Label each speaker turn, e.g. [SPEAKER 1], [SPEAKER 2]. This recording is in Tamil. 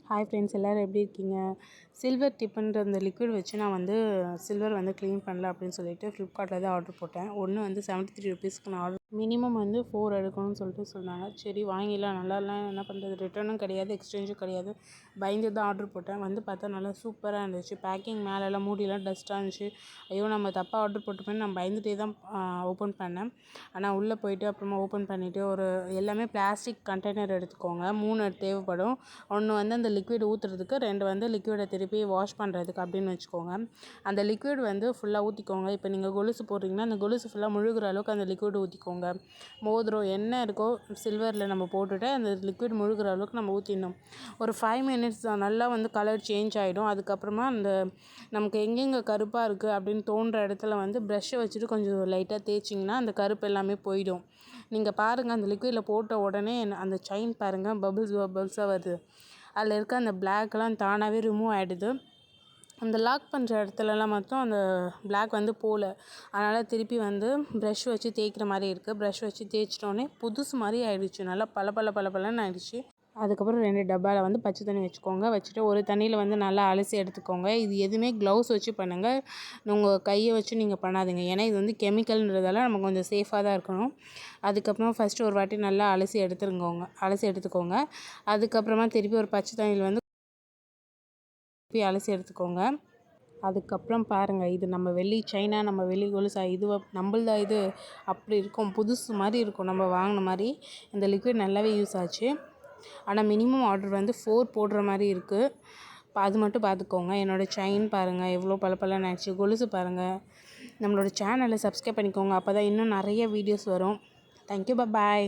[SPEAKER 1] ஹாய் ஃப்ரெண்ட்ஸ், எல்லோரும் எப்படி இருக்கீங்க? சில்வர் டிப்புன்ற அந்த லிக்விட் வச்சு நான் வந்து சில்வர் வந்து க்ளீன் பண்ணல அப்படின்னு சொல்லிட்டு ஃப்ளிப்கார்ட்டில் தான் ஆர்டர் போட்டேன். ஒன்று வந்து 73 ருபீஸ்க்கு நான் ஆர்டர் மினிமம் வந்து 4 எடுக்கணும்னு சொல்லிட்டு சொன்னாங்க. சரி வாங்கிடலாம், நல்லாலாம் என்ன பண்ணுறது, ரிட்டர்னும் கிடையாது, எக்ஸ்சேஞ்சும் கிடையாது. பயந்து தான் ஆர்டர் போட்டேன். வந்து பார்த்தா நல்லா சூப்பராக இருந்துச்சு. பேக்கிங் மேலெல்லாம் மூடிலாம் டஸ்ட்டாக இருந்துச்சு. ஐயோ நம்ம தப்பாக ஆர்டர் போட்டுப்பேன்னு நான் பயந்துகிட்டே தான் ஓப்பன் பண்ணேன். ஆனால் உள்ளே போயிட்டு அப்புறமா ஓப்பன் பண்ணிவிட்டு எல்லாமே பிளாஸ்டிக் கண்டெய்னர் எடுத்துக்கோங்க. 3 தேவைப்படும். ஒன்று வந்து அந்த லிக்விட் ஊற்றுறதுக்கு, 2 வந்து லிக்விடை திருப்பி வாஷ் பண்ணுறதுக்கு அப்படின்னு வச்சுக்கோங்க. அந்த லிக்விட் வந்து ஃபுல்லாக ஊற்றிக்கோங்க. இப்போ நீங்கள் கொலுசு போடுறீங்கன்னா அந்த கொலுசு ஃபுல்லாக முழுகிற அளவுக்கு அந்த லிக்விட் ஊற்றிக்கோங்க. மோதிரம் என்ன இருக்கோ சில்வரில் நம்ம போட்டுட்டு அந்த லிக்விட் முழுகிற அளவுக்கு நம்ம ஊற்றிடணும். ஒரு 5 மினிட்ஸ் தான், நல்லா வந்து கலர் சேஞ்ச் ஆகிடும். அதுக்கப்புறமா நமக்கு எங்கெங்கே கருப்பாக இருக்குது அப்படின்னு தோன்ற இடத்துல வந்து ப்ரஷ்ஷை வச்சுட்டு கொஞ்சம் லைட்டாக தேய்ச்சிங்கன்னா அந்த கருப்பு எல்லாமே போயிடும். நீங்கள் பாருங்கள், அந்த லிக்விடில் போட்ட உடனே அந்த செயின் பாருங்கள், பபிள்ஸாக வருது. அதில் இருக்க அந்த பிளாக்லாம் தானாகவே ரிமூவ் ஆகிடுது. அந்த லாக் பண்ணுற இடத்துலலாம் மட்டும் அந்த பிளாக் வந்து போகல. அதனால் திருப்பி வந்து ப்ரஷ் வச்சு தேய்க்கிற மாதிரி இருக்குது. ப்ரஷ் வச்சு தேய்ச்சிட்டோன்னே புதுசு மாதிரி ஆகிடுச்சு. நல்லா பளபளன்னு ஆகிடுச்சு. அதுக்கப்புறம் 2 டப்பாவில் வந்து பச்சை தண்ணி வச்சுக்கோங்க. வச்சுட்டு ஒரு தண்ணியில் வந்து நல்லா அலசி எடுத்துக்கோங்க. இது எதுவுமே க்ளவுஸ் வச்சு பண்ணுங்கள். உங்கள் கையை வச்சு நீங்கள் பண்ணாதீங்க. ஏன்னா இது வந்து கெமிக்கல்ன்றதால நம்ம கொஞ்சம் சேஃபாக தான் இருக்கணும். அதுக்கப்புறம் ஃபஸ்ட்டு ஒரு வாட்டி நல்லா அலசி எடுத்துக்கோங்க. அதுக்கப்புறமா திருப்பி ஒரு பச்சை தண்ணியில் வந்து அலசி எடுத்துக்கோங்க. அதுக்கப்புறம் பாருங்கள், இது நம்ம வெள்ளி செயினா, நம்ம வெள்ளி கொலுசா, நம்மள்தா இது அப்படி இருக்கும், புதுசு மாதிரி இருக்கும். நம்ம வாங்கின மாதிரி இந்த லிக்விட் நல்லாவே யூஸ் ஆச்சு. ஆனால் மினிமம் ஆர்டர் வந்து 4 போடுற மாதிரி இருக்குது. அது மட்டும் பார்த்துக்கோங்க. என்னோடய செயின் பாருங்கள் எவ்வளோ பளபளன்னு ஆயிடுச்சு. கொலுசு பாருங்கள். நம்மளோட சேனலை சப்ஸ்கிரைப் பண்ணிக்கோங்க. அப்போ தான் இன்னும் நிறைய வீடியோஸ் வரும். தேங்க்யூ, பாய்.